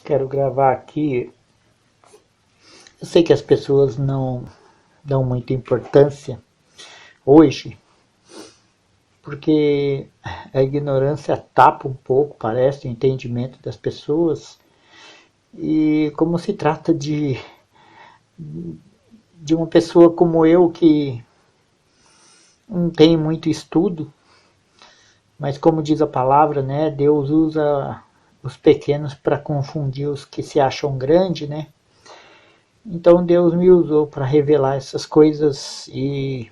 Quero gravar aqui. Eu sei que as pessoas não dão muita importância hoje, porque a ignorância tapa um pouco, parece, o entendimento das pessoas. E como se trata de uma pessoa como eu que não tem muito estudo, mas como diz a palavra, né, Deus usa os pequenos para confundir os que se acham grandes, né? Então Deus me usou para revelar essas coisas e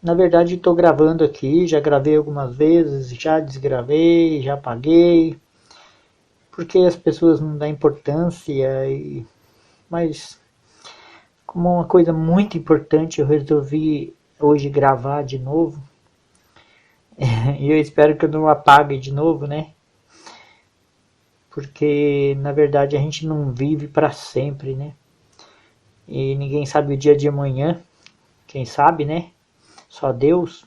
na verdade estou gravando aqui, já gravei algumas vezes, já desgravei, já apaguei, porque as pessoas não dão importância, mas como uma coisa muito importante eu resolvi hoje gravar de novo. E eu espero que eu não apague de novo, né? Porque na verdade a gente não vive para sempre, né? E ninguém sabe o dia de amanhã, quem sabe, né? Só Deus.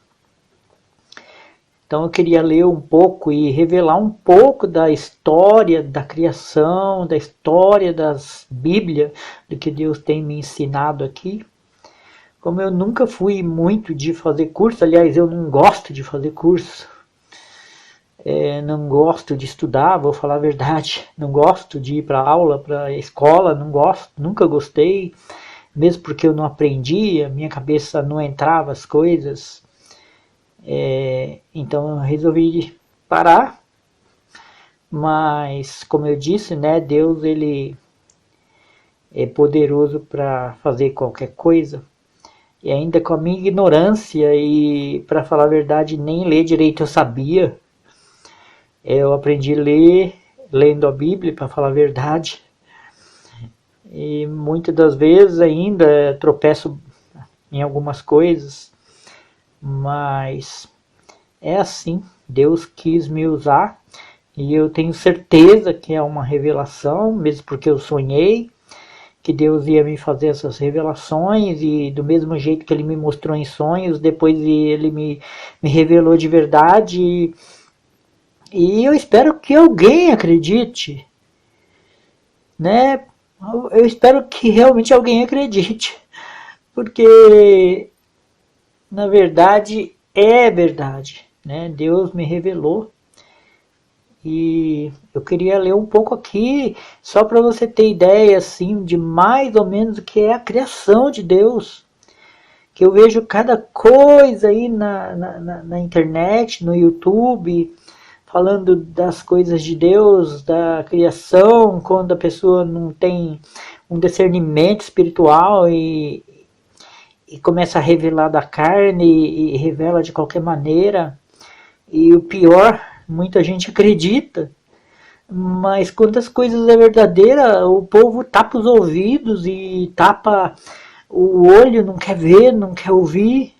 Então eu queria ler um pouco e revelar um pouco da história da criação, da história das Bíblias, do que Deus tem me ensinado aqui. Como eu nunca fui muito de fazer curso, aliás, eu não gosto de fazer curso. Não gosto de estudar, vou falar a verdade. Não gosto de ir para aula, para escola, não gosto, nunca gostei. Mesmo porque eu não aprendia, minha cabeça não entrava as coisas. Então eu resolvi parar. Mas, como eu disse, né, Deus ele é poderoso para fazer qualquer coisa. E ainda com a minha ignorância, e para falar a verdade, nem ler direito eu sabia. Eu aprendi a ler lendo a Bíblia, para falar a verdade. E muitas das vezes ainda tropeço em algumas coisas. Mas é assim, Deus quis me usar. E eu tenho certeza que é uma revelação, mesmo porque eu sonhei que Deus ia me fazer essas revelações, e do mesmo jeito que ele me mostrou em sonhos, depois ele me revelou de verdade. E eu espero que alguém acredite, né? Eu espero que realmente alguém acredite, porque na verdade é verdade, né? Deus me revelou. E eu queria ler um pouco aqui, só para você ter ideia assim, de mais ou menos o que é a criação de Deus. Que eu vejo cada coisa aí na internet, no YouTube, falando das coisas de Deus, da criação, quando a pessoa não tem um discernimento espiritual e começa a revelar da carne e revela de qualquer maneira. E o pior, muita gente acredita, mas quando as coisas é verdadeira, o povo tapa os ouvidos e tapa o olho, não quer ver, não quer ouvir.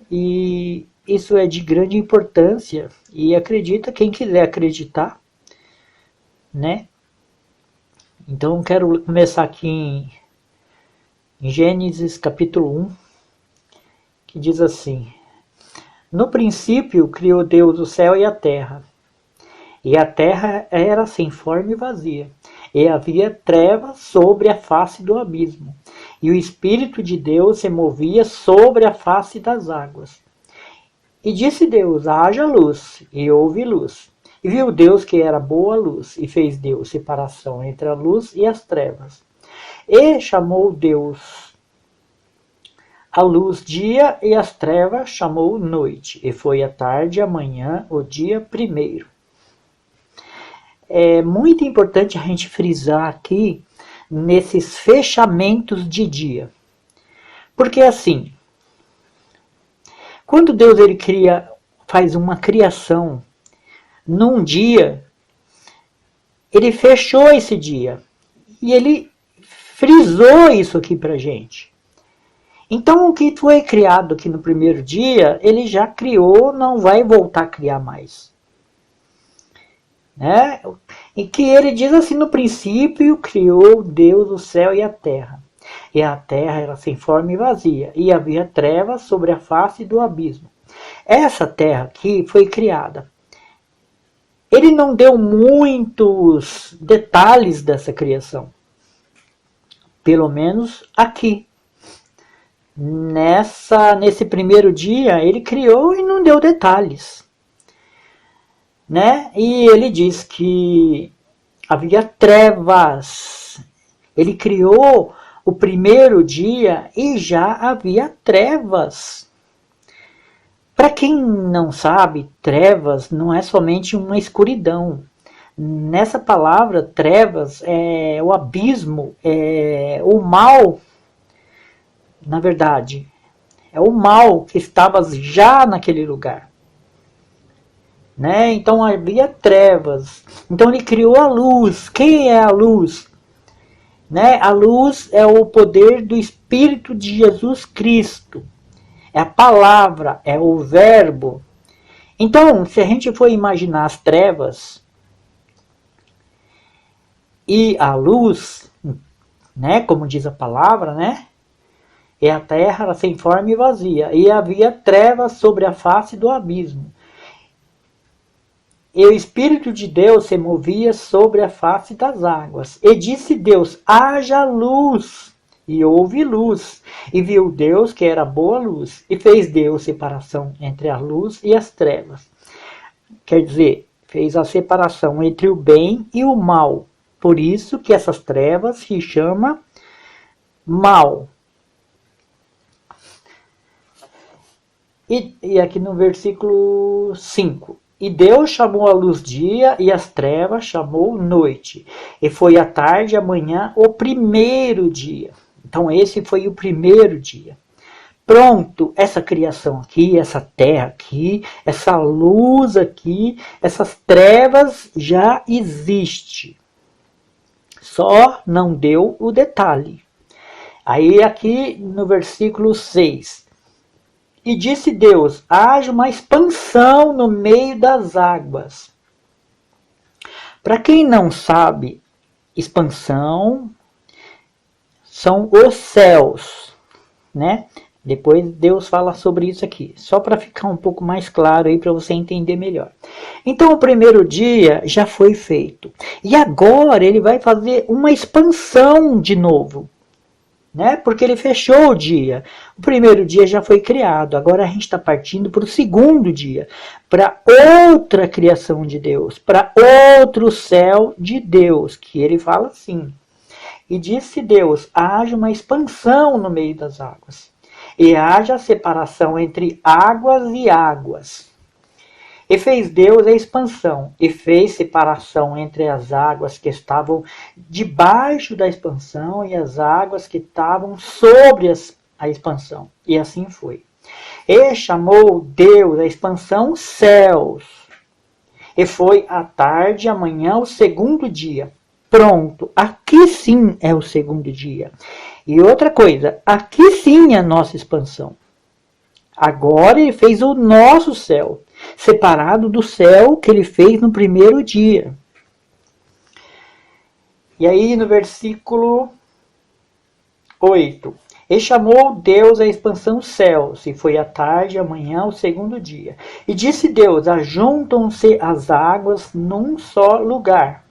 E isso é de grande importância. E acredita quem quiser acreditar, né? Então quero começar aqui em Gênesis capítulo 1, que diz assim: No princípio criou Deus o céu e a terra. E a terra era sem forma e vazia, e havia trevas sobre a face do abismo, e o Espírito de Deus se movia sobre a face das águas. E disse Deus: haja luz, e houve luz. E viu Deus que era boa a luz, e fez Deus separação entre a luz e as trevas. E chamou Deus a luz dia, e as trevas chamou noite, e foi a tarde e a manhã o dia primeiro. É muito importante a gente frisar aqui nesses fechamentos de dia. Porque assim, quando Deus ele faz uma criação num dia, ele fechou esse dia. E ele frisou isso aqui pra gente. Então o que foi criado aqui no primeiro dia, ele já criou, não vai voltar a criar mais. Né? E que ele diz assim: no princípio criou Deus o céu e a terra. E a terra era sem forma e vazia, e havia trevas sobre a face do abismo. Essa terra aqui foi criada. Ele não deu muitos detalhes dessa criação. Pelo menos aqui. Nesse primeiro dia, ele criou e não deu detalhes. Né? E ele diz que havia trevas. Ele criou o primeiro dia e já havia trevas. Para quem não sabe, trevas não é somente uma escuridão. Nessa palavra, trevas, é o abismo, é o mal, na verdade. É o mal que estava já naquele lugar. Né? Então havia trevas. Então ele criou a luz. Quem é a luz? Né? A luz é o poder do Espírito de Jesus Cristo. É a palavra, é o verbo. Então, se a gente for imaginar as trevas e a luz, né, como diz a palavra, né? E a terra era sem forma e vazia, e havia trevas sobre a face do abismo. E o Espírito de Deus se movia sobre a face das águas. E disse Deus, haja luz. E houve luz. E viu Deus que era boa luz. E fez Deus separação entre a luz e as trevas. Quer dizer, fez a separação entre o bem e o mal. Por isso que essas trevas se chama mal. E aqui no versículo 5. E Deus chamou a luz dia e as trevas chamou noite. E foi a tarde e a manhã o primeiro dia. Então esse foi o primeiro dia. Pronto, essa criação aqui, essa terra aqui, essa luz aqui, essas trevas já existe. Só não deu o detalhe. Aí aqui no versículo 6. E disse Deus, haja uma expansão no meio das águas. Para quem não sabe, expansão são os céus, né? Depois Deus fala sobre isso aqui, só para ficar um pouco mais claro aí para você entender melhor. Então o primeiro dia já foi feito. E agora ele vai fazer uma expansão de novo. Né? Porque ele fechou o dia. O primeiro dia já foi criado, agora a gente está partindo para o segundo dia, para outra criação de Deus, para outro céu de Deus, que ele fala assim. E disse Deus, haja uma expansão no meio das águas, e haja separação entre águas e águas. E fez Deus a expansão, e fez separação entre as águas que estavam debaixo da expansão e as águas que estavam sobre a expansão. E assim foi. E chamou Deus a expansão céus. E foi à tarde e amanhã o segundo dia. Pronto, aqui sim é o segundo dia. E outra coisa, aqui sim é a nossa expansão. Agora ele fez o nosso céu, separado do céu que ele fez no primeiro dia. E aí no versículo 8. E chamou Deus a expansão céus, e foi à tarde e amanhã o segundo dia. E disse Deus, ajuntam-se as águas num só lugar,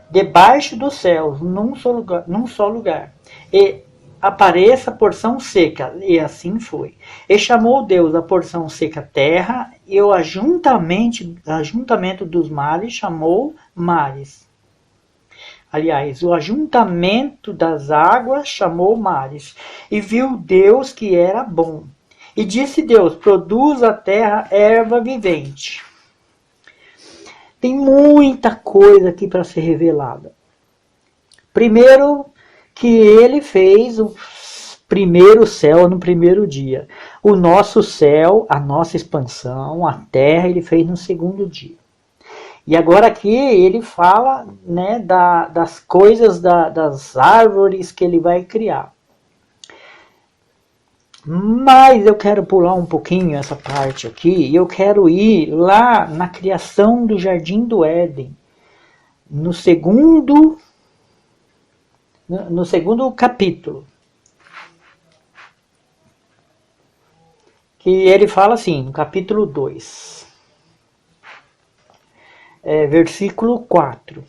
debaixo dos céus, num só lugar. E apareça a porção seca, e assim foi. E chamou Deus a porção seca terra, e o ajuntamento dos mares chamou mares. Aliás, o ajuntamento das águas chamou mares. E viu Deus que era bom. E disse Deus, produz a terra erva vivente. Tem muita coisa aqui para ser revelada. Primeiro, que ele fez o primeiro céu no primeiro dia. O nosso céu, a nossa expansão, a terra, ele fez no segundo dia. E agora aqui ele fala, né, das coisas, das árvores que ele vai criar. Mas eu quero pular um pouquinho essa parte aqui, e eu quero ir lá na criação do Jardim do Éden, no segundo capítulo, que ele fala assim, no capítulo 2. versículo 4.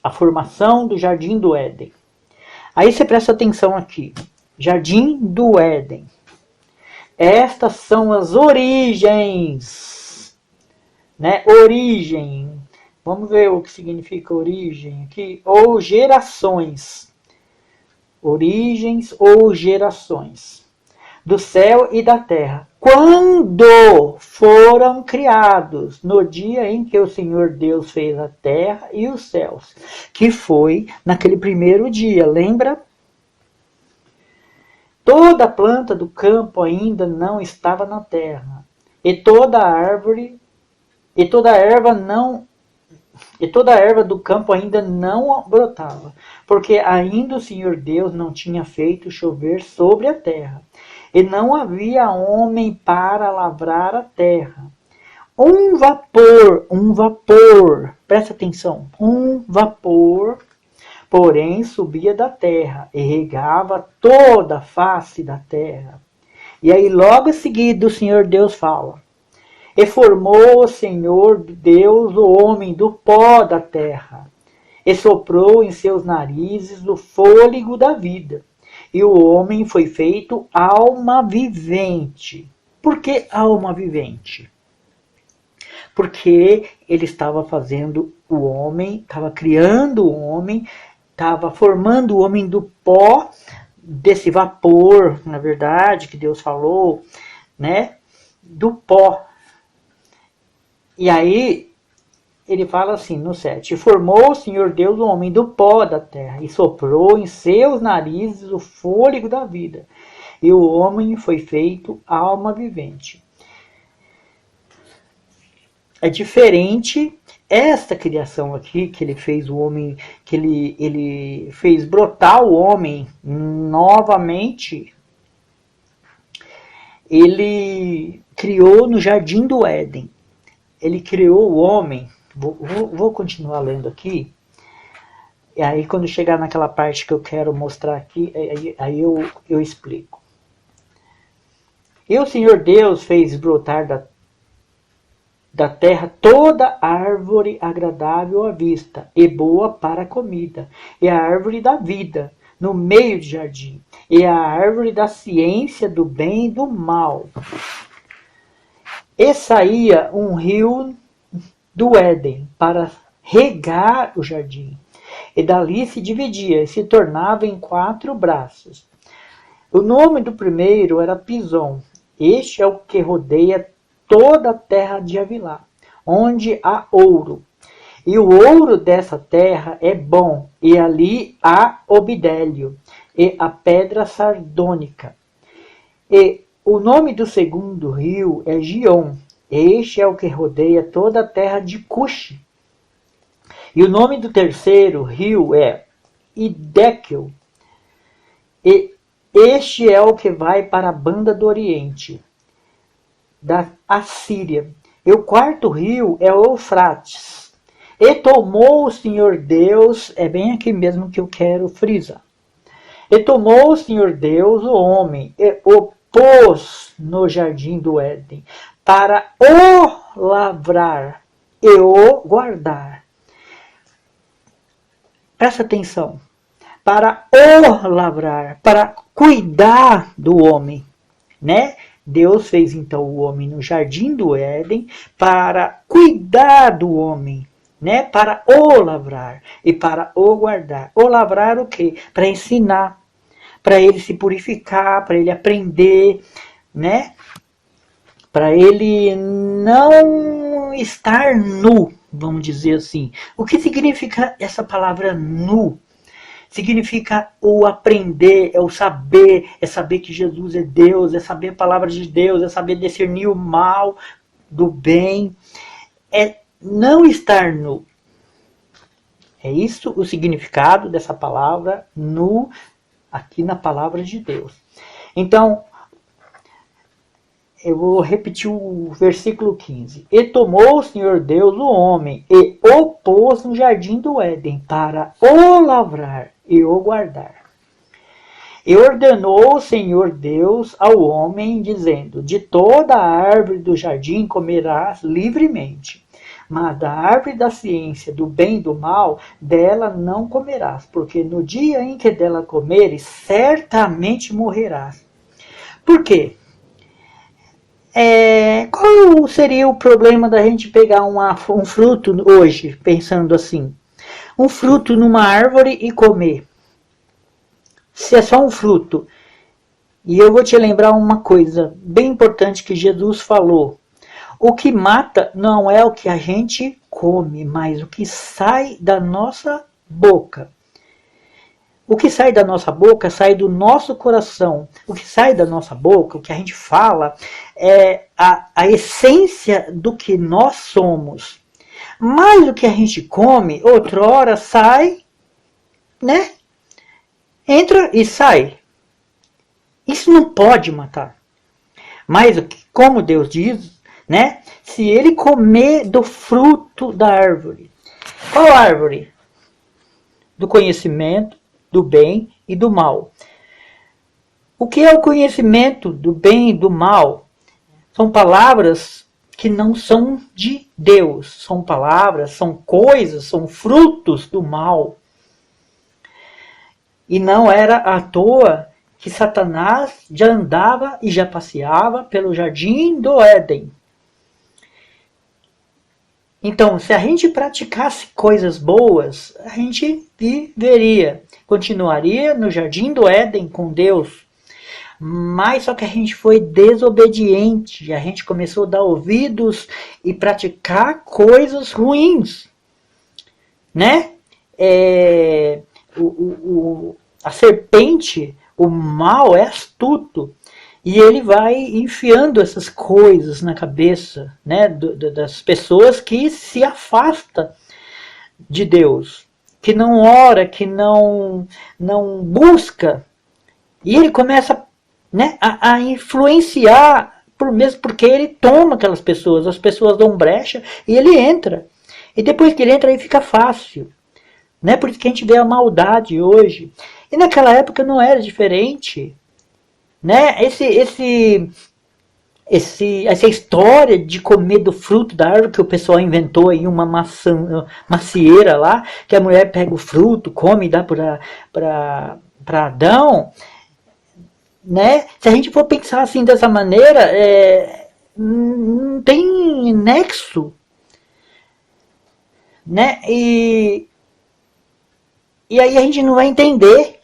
A formação do Jardim do Éden. Aí você presta atenção aqui. Jardim do Éden. Estas são as origens. Né? Origem. Vamos ver o que significa origem aqui. Ou gerações. Origens ou gerações. Do céu e da terra. Quando foram criados, no dia em que o Senhor Deus fez a terra e os céus, que foi naquele primeiro dia, lembra? Toda planta do campo ainda não estava na terra, e toda erva do campo ainda não brotava, porque ainda o Senhor Deus não tinha feito chover sobre a terra. E não havia homem para lavrar a terra. Um vapor, presta atenção, um vapor, porém, subia da terra e regava toda a face da terra. E aí logo em seguida o Senhor Deus fala: e formou o Senhor Deus o homem do pó da terra, e soprou em seus narizes o fôlego da vida. E o homem foi feito alma vivente. Por que alma vivente? Porque ele estava fazendo o homem, estava criando o homem, estava formando o homem do pó, desse vapor, na verdade, que Deus falou, né? Do pó. E aí, ele fala assim no 7. Formou o Senhor Deus o homem do pó da terra e soprou em seus narizes o fôlego da vida. E o homem foi feito alma vivente. É diferente esta criação aqui, que ele fez o homem, que ele fez brotar o homem novamente. Ele criou no Jardim do Éden. Ele criou o homem. Vou continuar lendo aqui. E aí quando chegar naquela parte que eu quero mostrar aqui, aí eu explico. E o Senhor Deus fez brotar da terra toda árvore agradável à vista e boa para a comida, e a árvore da vida no meio do jardim, e a árvore da ciência do bem e do mal. E saía um rio do Éden para regar o jardim, e dali se dividia e se tornava em 4 braços. O nome do primeiro era Pison. Este é o que rodeia toda a terra de Havilá, onde há ouro. E o ouro dessa terra é bom, e ali há obidélio, e a pedra sardônica. E o nome do segundo rio é Gion. Este é o que rodeia toda a terra de Cuxi. E o nome do terceiro rio é Hiddekel. E este é o que vai para a banda do Oriente, da Assíria. E o quarto rio é o Eufrates. E tomou o Senhor Deus, é bem aqui mesmo que eu quero frisar. E tomou o Senhor Deus o homem e o pôs no jardim do Éden para o lavrar e o guardar. Presta atenção. Para o lavrar, para cuidar do homem, né? Deus fez então o homem no jardim do Éden para cuidar do homem, né? Para o lavrar e para o guardar. O lavrar o quê? Para ensinar, para ele se purificar, para ele aprender, né? Para ele não estar nu, vamos dizer assim. O que significa essa palavra nu? Significa o aprender, é o saber, é saber que Jesus é Deus, é saber a palavra de Deus, é saber discernir o mal do bem, é não estar nu. É isso o significado dessa palavra nu aqui na palavra de Deus. Então, eu vou repetir o versículo 15. E tomou o Senhor Deus o homem e o pôs no jardim do Éden para o lavrar e o guardar. E ordenou o Senhor Deus ao homem, dizendo: de toda a árvore do jardim comerás livremente, Mas da árvore da ciência do bem e do mal, dela não comerás, porque no dia em que dela comeres, certamente morrerás. Por quê? Qual seria o problema da gente pegar um fruto hoje, pensando assim? Um fruto numa árvore e comer. Se é só um fruto. E eu vou te lembrar uma coisa bem importante que Jesus falou. O que mata não é o que a gente come, mas o que sai da nossa boca. O que sai da nossa boca sai do nosso coração. O que sai da nossa boca, o que a gente fala, é a essência do que nós somos. Mas o que a gente come, outrora sai, né? Entra e sai. Isso não pode matar. Mas, como Deus diz, né? Se ele comer do fruto da árvore. Qual árvore? Do conhecimento, do bem e do mal. O que é o conhecimento do bem e do mal? São palavras que não são de Deus. São palavras, são coisas, são frutos do mal. E não era à toa que Satanás já andava e já passeava pelo jardim do Éden. Então, se a gente praticasse coisas boas, a gente viveria, continuaria no jardim do Éden com Deus. Mas só que a gente foi desobediente, a gente começou a dar ouvidos e praticar coisas ruins, né? A serpente, o mal é astuto. E ele vai enfiando essas coisas na cabeça, né, das pessoas que se afastam de Deus, que não ora, que não busca. E ele começa, né, a influenciar, mesmo porque ele toma aquelas pessoas, as pessoas dão brecha e ele entra. E depois que ele entra, aí fica fácil. Né? Por isso que a gente vê a maldade hoje. E naquela época não era diferente. Né? Essa história de comer do fruto da árvore que o pessoal inventou em uma macieira lá, que a mulher pega o fruto, come e dá para Adão, né? Se a gente for pensar assim dessa maneira, não tem nexo, né? E aí a gente não vai entender.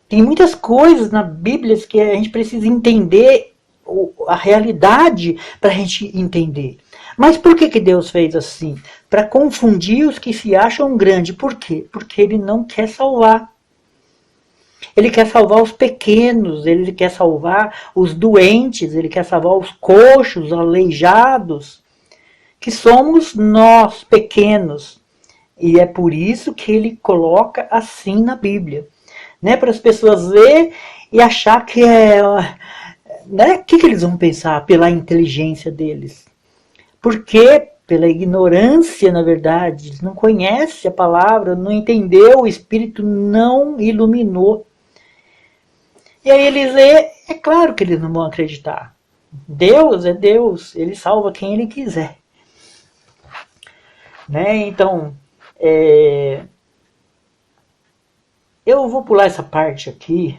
Tem muitas coisas na Bíblia que a gente precisa entender a realidade para a gente entender. Mas por que Deus fez assim? Para confundir os que se acham grandes. Por quê? Porque ele não quer salvar. Ele quer salvar os pequenos, ele quer salvar os doentes, ele quer salvar os coxos, os aleijados, que somos nós, pequenos. E é por isso que ele coloca assim na Bíblia. Né, para as pessoas verem e achar que né, o que eles vão pensar pela inteligência deles? Porque pela ignorância, na verdade, eles não conhecem a palavra, não entendeu, o Espírito não iluminou. E aí eles é claro que eles não vão acreditar. Deus é Deus, ele salva quem ele quiser. Né, então, eu vou pular essa parte aqui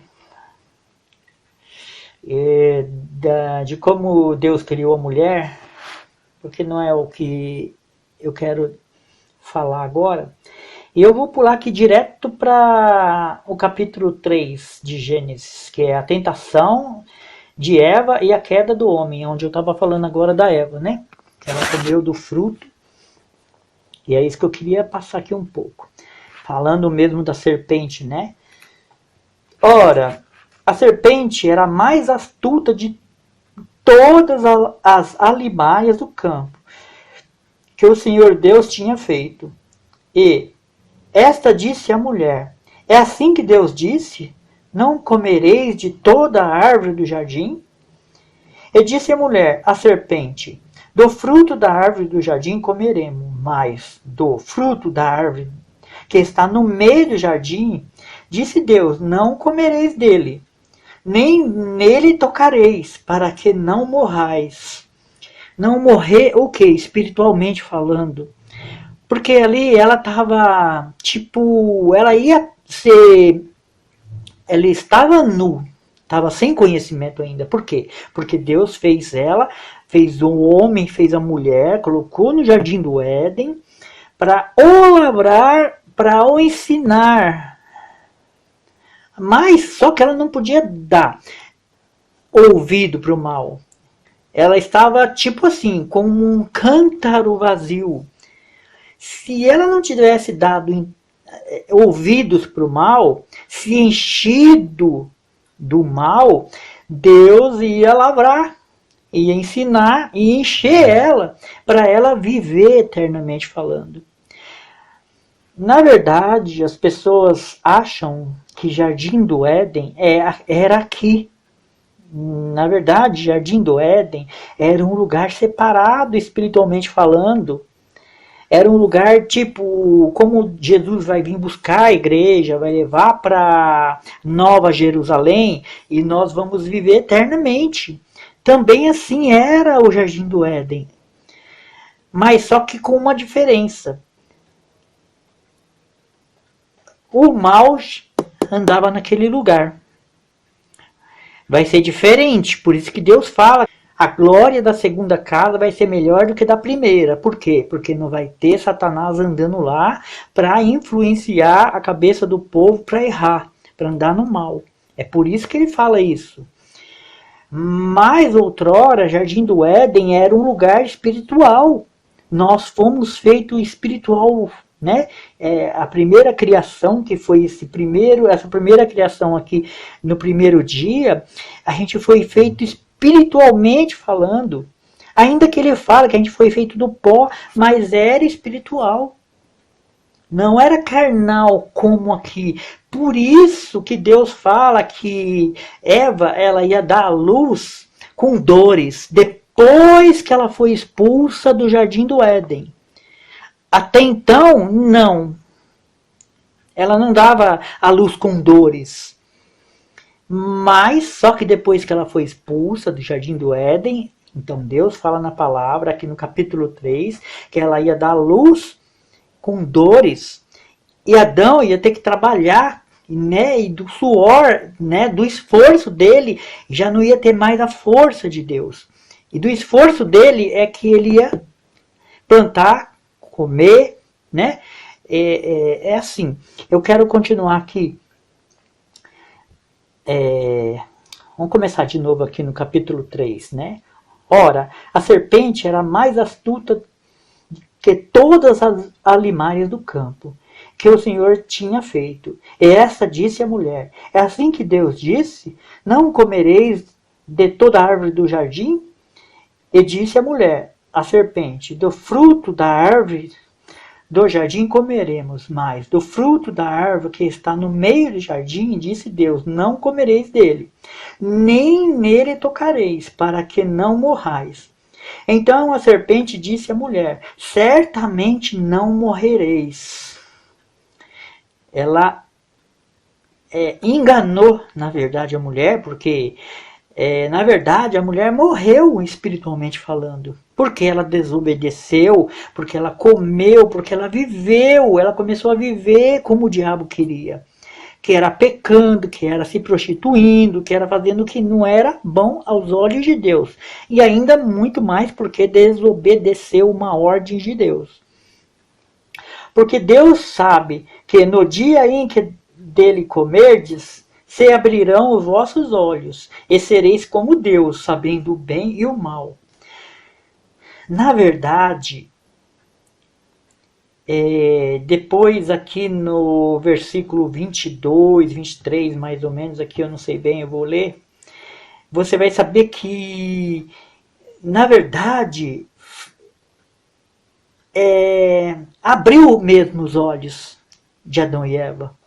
de como Deus criou a mulher, porque não é o que eu quero falar agora. E eu vou pular aqui direto para o capítulo 3 de Gênesis, que é a tentação de Eva e a queda do homem, onde eu estava falando agora da Eva, né? Ela comeu do fruto, e é isso que eu queria passar aqui um pouco. Falando mesmo da serpente, né? Ora, a serpente era a mais astuta de todas as alimaias do campo que o Senhor Deus tinha feito. E esta disse à mulher: é assim que Deus disse? Não comereis de toda a árvore do jardim? E disse a mulher à serpente: do fruto da árvore do jardim comeremos, mas do fruto da árvore que está no meio do jardim, disse Deus, não comereis dele, nem nele tocareis, para que não morrais. Não morrer o quê? Espiritualmente falando. Porque ali ela estava, tipo, ela ia ser, ela estava nu, estava sem conhecimento ainda. Por quê? Porque Deus fez ela, fez o homem, fez a mulher, colocou no jardim do Éden para o lavrar, para o ensinar. Mas só que ela não podia dar ouvido para o mal. Ela estava tipo assim, como um cântaro vazio. Se ela não tivesse dado ouvidos para o mal, se enchido do mal, Deus ia lavrar, ia ensinar e encher ela para ela viver eternamente falando. Na verdade, as pessoas acham que Jardim do Éden era aqui. Na verdade, Jardim do Éden era um lugar separado espiritualmente falando. Era um lugar tipo, como Jesus vai vir buscar a igreja, vai levar para Nova Jerusalém e nós vamos viver eternamente. Também assim era o Jardim do Éden. Mas só que com uma diferença. O mal andava naquele lugar. Vai ser diferente, por isso que Deus fala, a glória da segunda casa vai ser melhor do que da primeira. Por quê? Porque não vai ter Satanás andando lá para influenciar a cabeça do povo para errar, para andar no mal. É por isso que ele fala isso. Mas outrora, Jardim do Éden era um lugar espiritual. Nós fomos feitos espiritual, né? A primeira criação, que foi essa primeira criação aqui no primeiro dia, a gente foi feito espiritualmente falando. Ainda que ele fala que a gente foi feito do pó, mas era espiritual. Não era carnal como aqui. Por isso que Deus fala que Eva ela ia dar à luz com dores depois que ela foi expulsa do Jardim do Éden. Até então, não. Ela não dava à luz com dores. Mas só que depois que ela foi expulsa do Jardim do Éden, então Deus fala na palavra aqui no capítulo 3 que ela ia dar à luz com dores, e Adão ia ter que trabalhar, né, e do suor, né, do esforço dele, já não ia ter mais a força de Deus. E do esforço dele é que ele ia plantar, comer, né? É assim. Eu quero continuar aqui. Vamos começar de novo aqui no capítulo 3, né? Ora, a serpente era mais astuta que todas as animais do campo que o Senhor tinha feito. E essa disse a mulher: é assim que Deus disse: não comereis de toda a árvore do jardim? E disse a mulher, a serpente: do fruto da árvore do jardim comeremos, mas do fruto da árvore que está no meio do jardim, disse Deus: não comereis dele, nem nele tocareis, para que não morrais. Então a serpente disse à mulher: certamente não morrereis. Ela enganou, na verdade, a mulher, porque, na verdade, a mulher morreu espiritualmente falando. Porque ela desobedeceu, porque ela comeu, porque ela viveu, ela começou a viver como o diabo queria. Que era pecando, que era se prostituindo, que era fazendo o que não era bom aos olhos de Deus. E ainda muito mais porque desobedeceu uma ordem de Deus. Porque Deus sabe que no dia em que dele comerdes, se abrirão os vossos olhos, e sereis como Deus, sabendo o bem e o mal. Na verdade, depois aqui no versículo 22, 23, mais ou menos, aqui eu não sei bem, eu vou ler, você vai saber que, na verdade, abriu mesmo os olhos de Adão e Eva.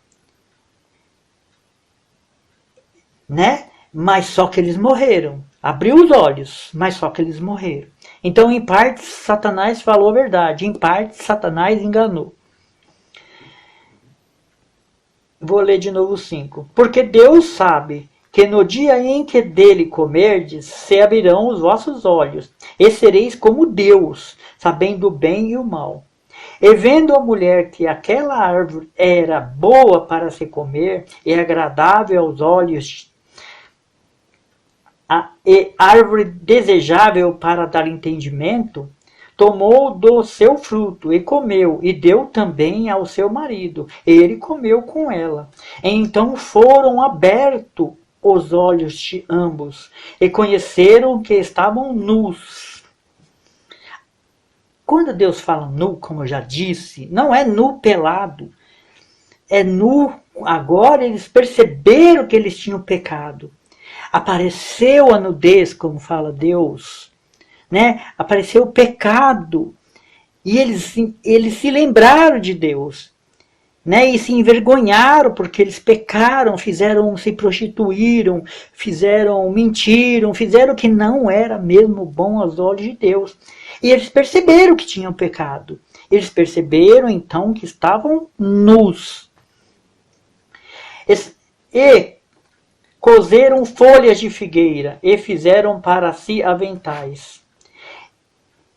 Né? Mas só que eles morreram. Abriu os olhos, mas só que eles morreram. Então, em parte, Satanás falou a verdade. Em parte, Satanás enganou. Vou ler de novo 5. Porque Deus sabe que no dia em que dele comerdes, se abrirão os vossos olhos, e sereis como Deus, sabendo o bem e o mal. E vendo a mulher que aquela árvore era boa para se comer, e agradável aos olhos, e árvore desejável para dar entendimento, tomou do seu fruto e comeu, e deu também ao seu marido, e ele comeu com ela. Então foram abertos os olhos de ambos, e conheceram que estavam nus. Quando Deus fala nu, como eu já disse, não é nu pelado, é nu. Agora eles perceberam que eles tinham pecado. Apareceu a nudez, como fala Deus, né? Apareceu o pecado, e eles se lembraram de Deus, né? E se envergonharam porque eles pecaram, se prostituíram, mentiram, fizeram o que não era mesmo bom aos olhos de Deus. E eles perceberam que tinham pecado. Eles perceberam então que estavam nus. E cozeram folhas de figueira e fizeram para si aventais.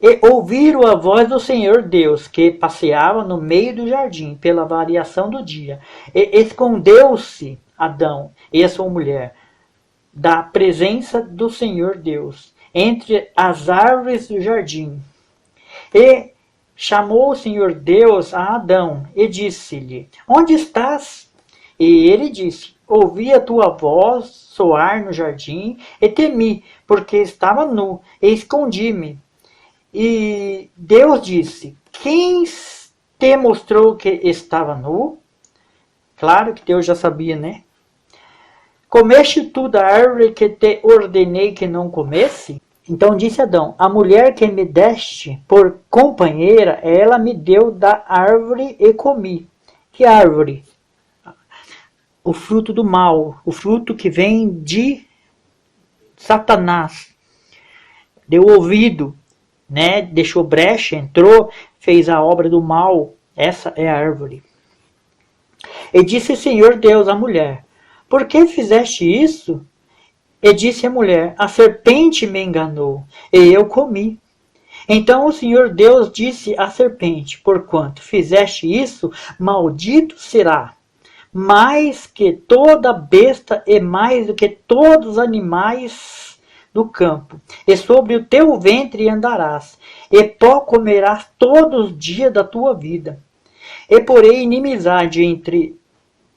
E ouviram a voz do Senhor Deus, que passeava no meio do jardim, pela variação do dia. E escondeu-se Adão e a sua mulher da presença do Senhor Deus, entre as árvores do jardim. E chamou o Senhor Deus a Adão e disse-lhe: Onde estás? E ele disse: Ouvi a tua voz soar no jardim e temi, porque estava nu, e escondi-me. E Deus disse: Quem te mostrou que estava nu? Claro que Deus já sabia, né? Comeste tu da árvore que te ordenei que não comesse? Então disse Adão: A mulher que me deste por companheira, ela me deu da árvore e comi. Que árvore? O fruto do mal, o fruto que vem de Satanás. Deu ouvido, né? Deixou brecha, entrou, fez a obra do mal. Essa é a árvore. E disse o Senhor Deus à mulher: Por que fizeste isso? E disse a mulher: A serpente me enganou, e eu comi. Então o Senhor Deus disse à serpente: Porquanto fizeste isso, maldito será mais que toda besta e mais do que todos os animais do campo. E sobre o teu ventre andarás, e pó comerás todos os dias da tua vida. E porei inimizade entre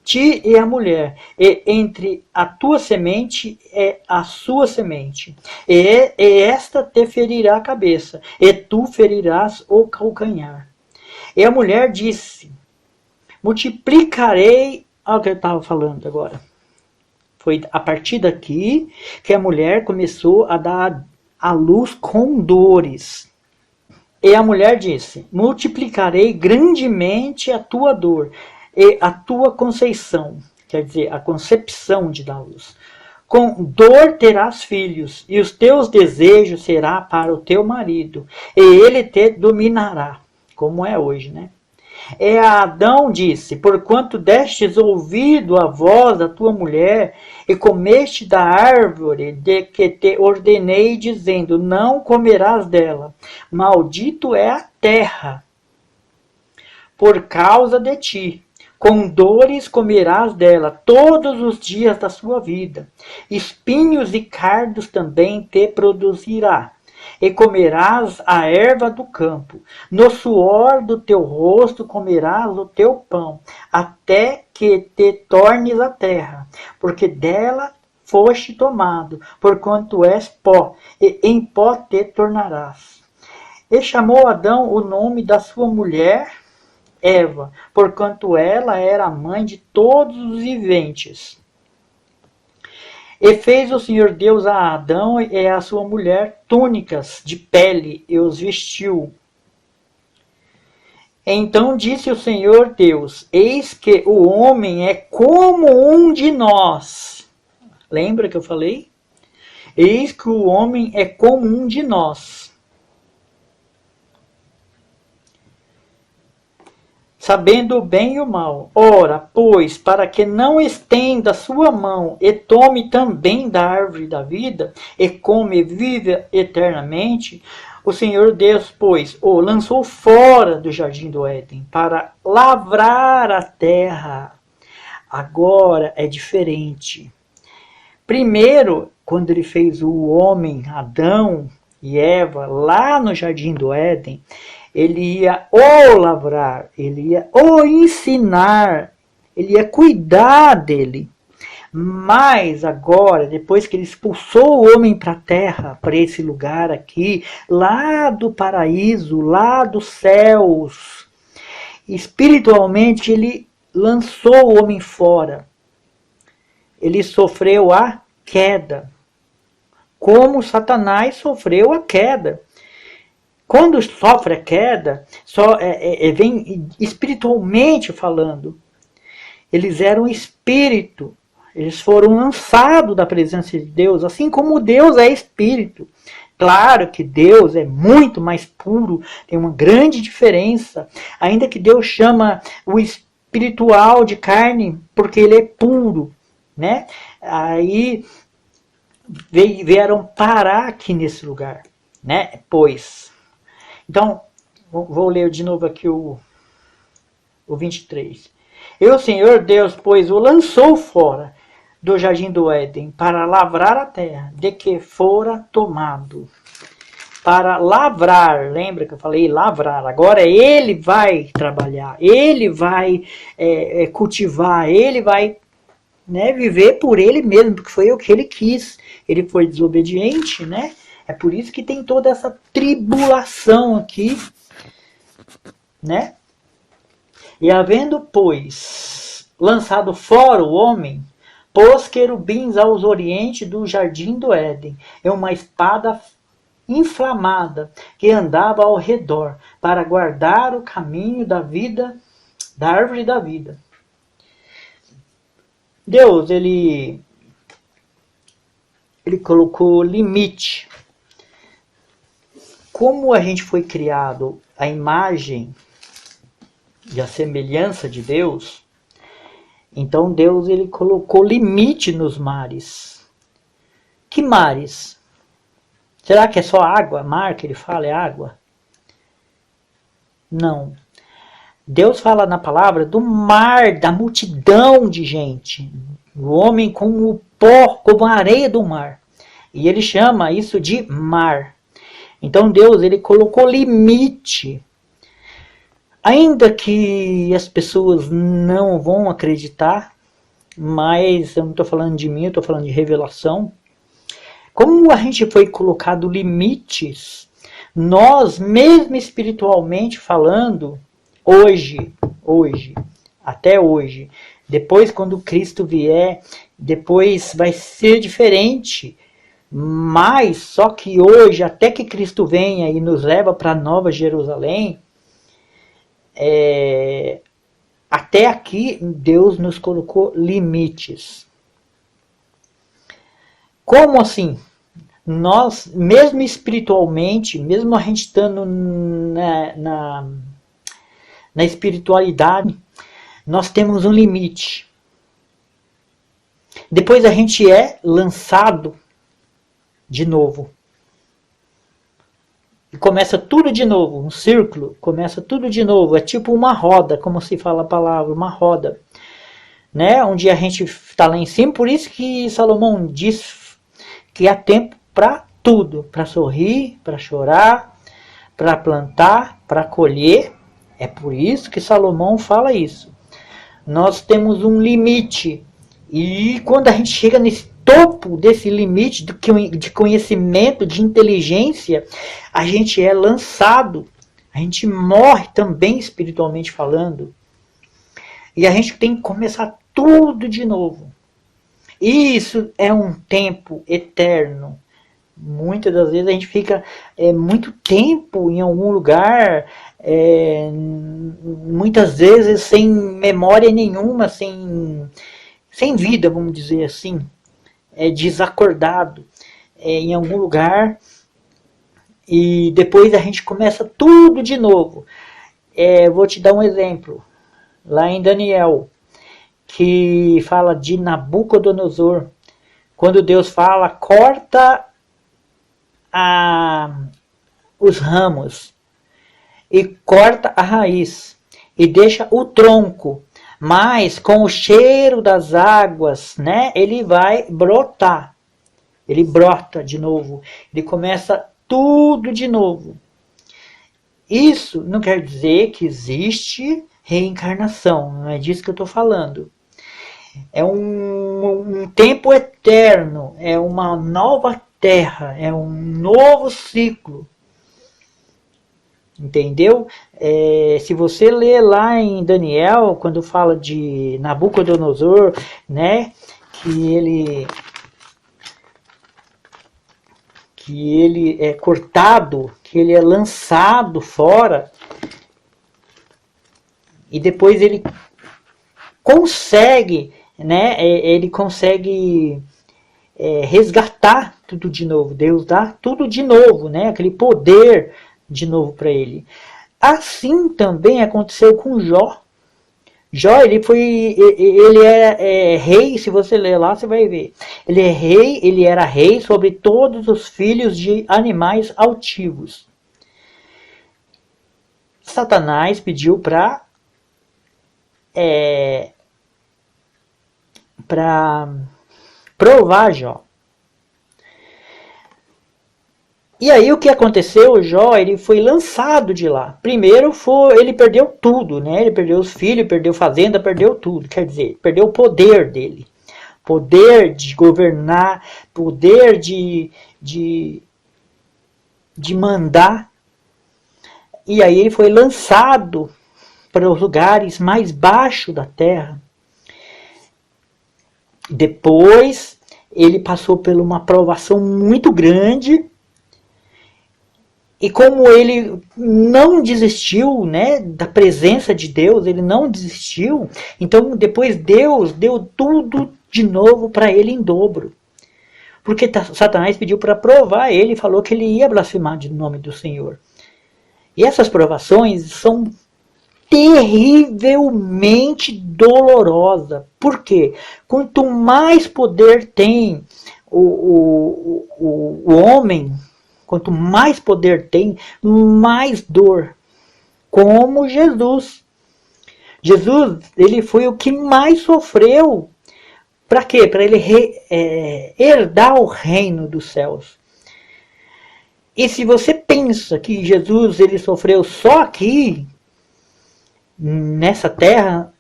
ti e a mulher, e entre a tua semente e a sua semente. E esta te ferirá a cabeça, e tu ferirás o calcanhar. E a mulher disse: Multiplicarei. Olha o que eu estava falando agora. Foi a partir daqui que a mulher começou a dar à luz com dores. E a mulher disse: Multiplicarei grandemente a tua dor e a tua conceição, quer dizer, a concepção de dar luz. Com dor terás filhos, e os teus desejos será para o teu marido, e ele te dominará, como é hoje, né? E a Adão disse: Porquanto destes ouvido a voz da tua mulher, e comeste da árvore de que te ordenei, dizendo: Não comerás dela. Maldito é a terra por causa de ti. Com dores comerás dela todos os dias da sua vida. Espinhos e cardos também te produzirá. E comerás a erva do campo. No suor do teu rosto comerás o teu pão, até que te tornes a terra, porque dela foste tomado, porquanto és pó, e em pó te tornarás. E chamou Adão o nome da sua mulher Eva, porquanto ela era a mãe de todos os viventes. E fez o Senhor Deus a Adão e a sua mulher túnicas de pele, e os vestiu. Então disse o Senhor Deus: Eis que o homem é como um de nós. Lembra que eu falei? Eis que o homem é como um de nós, sabendo o bem e o mal. Ora, pois, para que não estenda sua mão e tome também da árvore da vida, e come e vive eternamente, o Senhor Deus, pois, o lançou fora do jardim do Éden para lavrar a terra. Agora é diferente. Primeiro, quando ele fez o homem, Adão e Eva, lá no jardim do Éden, ele ia o lavrar, ele ia o ensinar, ele ia cuidar dele. Mas agora, depois que ele expulsou o homem para a terra, para esse lugar aqui, lá do paraíso, lá dos céus, espiritualmente ele lançou o homem fora. Ele sofreu a queda, como Satanás sofreu a queda. Quando sofre a queda, vem espiritualmente falando. Eles eram espírito, eles foram lançados da presença de Deus, assim como Deus é espírito. Claro que Deus é muito mais puro, tem uma grande diferença, ainda que Deus chama o espiritual de carne, porque ele é puro, né? Aí vieram parar aqui nesse lugar, né? Pois. Então, vou ler de novo aqui o 23. E o Senhor Deus, pois, o lançou fora do jardim do Éden para lavrar a terra, de que fora tomado. Para lavrar, lembra que eu falei lavrar? Agora ele vai trabalhar, ele vai cultivar, ele vai, né, viver por ele mesmo, porque foi o que ele quis. Ele foi desobediente, né? É por isso que tem toda essa tribulação aqui, né? E havendo, pois, lançado fora o homem, pôs querubins aos orientes do jardim do Éden, e uma espada inflamada que andava ao redor, para guardar o caminho da vida, da árvore da vida. Deus, ele colocou limite. Como a gente foi criado à imagem e à semelhança de Deus, então Deus ele colocou limite nos mares. Que mares? Será que é só água? Mar que ele fala é água? Não. Deus fala na palavra do mar, da multidão de gente. O homem como o pó, como a areia do mar. E ele chama isso de mar. Então Deus ele colocou limite. Ainda que as pessoas não vão acreditar, mas eu não estou falando de mim, eu estou falando de revelação. Como a gente foi colocado limites, nós mesmo espiritualmente falando, hoje, até hoje, depois quando Cristo vier, depois vai ser diferente. Mas, só que hoje, até que Cristo venha e nos leva para a Nova Jerusalém, até aqui Deus nos colocou limites. Como assim? Nós, mesmo espiritualmente, mesmo a gente estando na espiritualidade, nós temos um limite. Depois a gente é lançado de novo. E começa tudo de novo, um círculo, começa tudo de novo. É tipo uma roda, como se fala a palavra, uma roda. Né? Onde a gente está lá em cima, por isso que Salomão diz que há tempo para tudo. Para sorrir, para chorar, para plantar, para colher. É por isso que Salomão fala isso. Nós temos um limite. E quando a gente chega nesse topo desse limite de conhecimento, de inteligência, a gente é lançado, a gente morre também espiritualmente falando, e a gente tem que começar tudo de novo. Isso é um tempo eterno. Muitas das vezes a gente fica muito tempo em algum lugar, muitas vezes sem memória nenhuma, sem vida, vamos dizer assim. Desacordado em algum lugar, e depois a gente começa tudo de novo. Vou te dar um exemplo. lá em Daniel, que fala de Nabucodonosor, quando Deus fala, corta os ramos e corta a raiz e deixa o tronco, mas com o cheiro das águas, né, ele vai brotar, ele brota de novo, ele começa tudo de novo. Isso não quer dizer que existe reencarnação, não é disso que eu estou falando. É um tempo eterno, é uma nova terra, é um novo ciclo. Entendeu? Se você ler lá em Daniel, quando fala de Nabucodonosor, né, que ele é cortado, que ele é lançado fora, e depois ele consegue, né, ele consegue resgatar tudo de novo. Deus dá tudo de novo, né, aquele poder de novo para ele. Assim também aconteceu com Jó. Jó, ele era rei, se você ler lá, você vai ver. Ele era rei sobre todos os filhos de animais altivos. Satanás pediu para provar Jó. E aí o que aconteceu? O Jó, ele foi lançado de lá. Primeiro ele perdeu tudo, né? Ele perdeu os filhos, perdeu fazenda, perdeu tudo. Quer dizer, perdeu o poder dele. Poder de governar, poder de mandar. E aí ele foi lançado para os lugares mais baixos da terra. Depois ele passou por uma provação muito grande. E como ele não desistiu, né, da presença de Deus, ele não desistiu, então depois Deus deu tudo de novo para ele em dobro. Porque Satanás pediu para provar ele e falou que ele ia blasfemar do nome do Senhor. E essas provações são terrivelmente dolorosas. Por quê? Quanto mais poder tem o homem, quanto mais poder tem, mais dor. Como Jesus. Jesus, ele foi o que mais sofreu. Para quê? Para ele herdar o reino dos céus. E se você pensa que Jesus ele sofreu só aqui, nessa terra,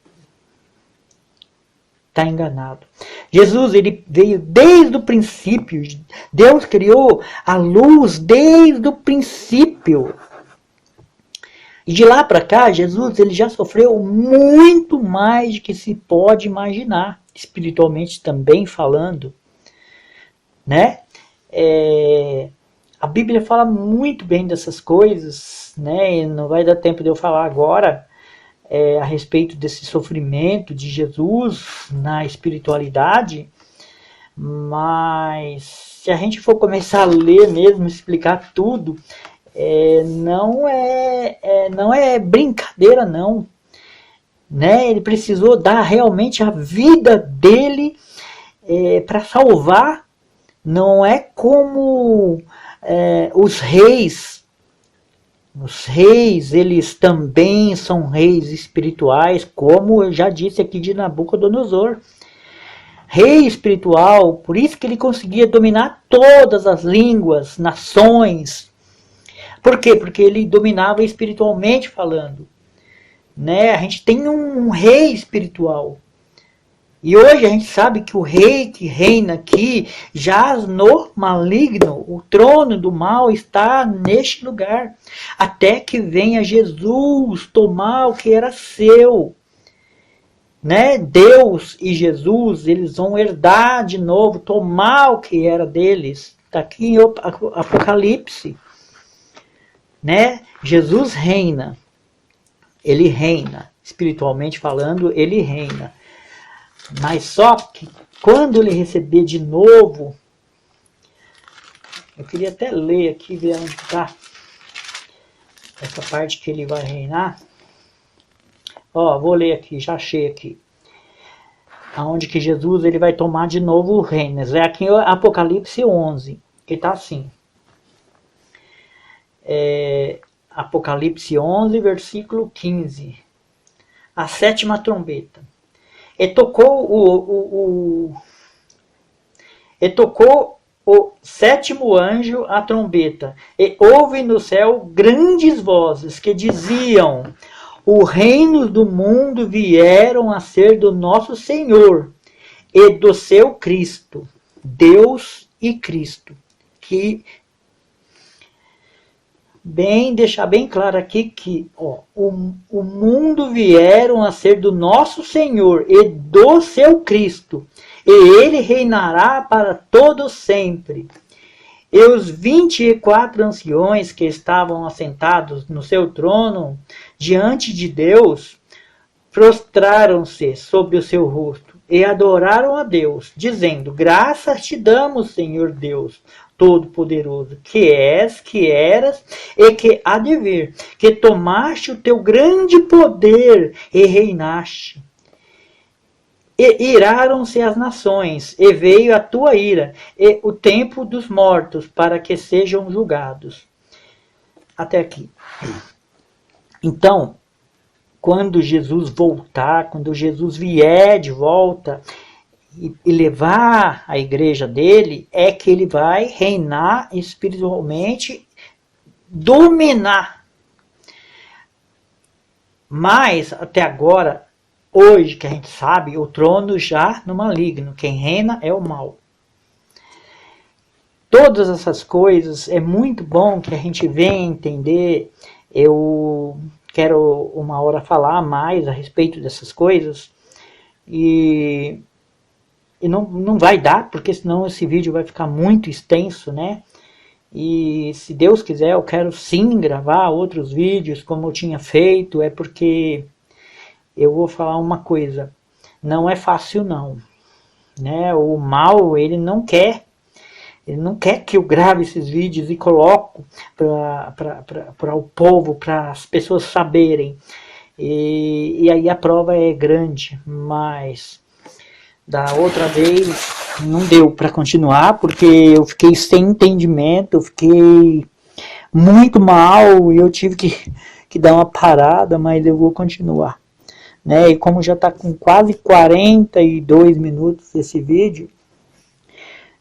está enganado. Jesus ele veio desde o princípio. Deus criou a luz desde o princípio. E de lá para cá, Jesus ele já sofreu muito mais do que se pode imaginar, espiritualmente também falando, né? A Bíblia fala muito bem dessas coisas, né? E não vai dar tempo de eu falar agora a respeito desse sofrimento de Jesus na espiritualidade, mas se a gente for começar a ler mesmo, explicar tudo, não é brincadeira não, né? Ele precisou dar realmente a vida dele para salvar. Não é como os reis. Os reis, eles também são reis espirituais, como eu já disse aqui de Nabucodonosor. Rei espiritual, por isso que ele conseguia dominar todas as línguas, nações. Por quê? Porque ele dominava espiritualmente falando. Né? A gente tem um rei espiritual. E hoje a gente sabe que o rei que reina aqui jaz no maligno. O trono do mal está neste lugar. Até que venha Jesus tomar o que era seu. Né? Deus e Jesus, eles vão herdar de novo, tomar o que era deles. Está aqui em Apocalipse. Né? Jesus reina. Ele reina. Espiritualmente falando, ele reina. Mas só que quando ele receber de novo, eu queria até ler aqui, ver onde está essa parte que ele vai reinar. Ó, vou ler aqui, já achei aqui. Aonde que Jesus ele vai tomar de novo o reino. É aqui em Apocalipse 11, que está assim. Apocalipse 11, versículo 15. A 7ª trombeta. E tocou o 7º anjo a trombeta, e houve no céu grandes vozes que diziam: o reino do mundo vieram a ser do nosso Senhor e do seu Cristo, Deus e Cristo. Que deixar bem claro aqui que o mundo vieram a ser do nosso Senhor e do seu Cristo, e ele reinará para todo sempre. E os 24 anciões que estavam assentados no seu trono diante de Deus prostraram-se sobre o seu rosto e adoraram a Deus, dizendo: graças te damos, Senhor Deus Todo-Poderoso, que és, que eras e que há de vir, que tomaste o teu grande poder e reinaste. E iraram-se as nações, e veio a tua ira, e o tempo dos mortos, para que sejam julgados. Até aqui. Então, quando Jesus voltar, quando Jesus vier de volta e levar a igreja dele, é que ele vai reinar espiritualmente, dominar. Mas, até agora, hoje que a gente sabe, o trono já no maligno, quem reina é o mal. Todas essas coisas é muito bom que a gente venha entender. Eu quero uma hora falar mais a respeito dessas coisas e não vai dar, porque senão esse vídeo vai ficar muito extenso, né? E se Deus quiser, eu quero sim gravar outros vídeos como eu tinha feito, é porque eu vou falar uma coisa, não é fácil não, né? O mal, ele não quer que eu grave esses vídeos e coloco para o povo, para as pessoas saberem. E aí a prova é grande, mas da outra vez não deu para continuar, porque eu fiquei sem entendimento, eu fiquei muito mal e eu tive que dar uma parada, mas eu vou continuar. Né? E como já está com quase 42 minutos esse vídeo,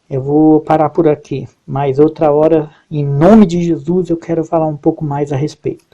eu vou parar por aqui. Mas outra hora, em nome de Jesus, eu quero falar um pouco mais a respeito.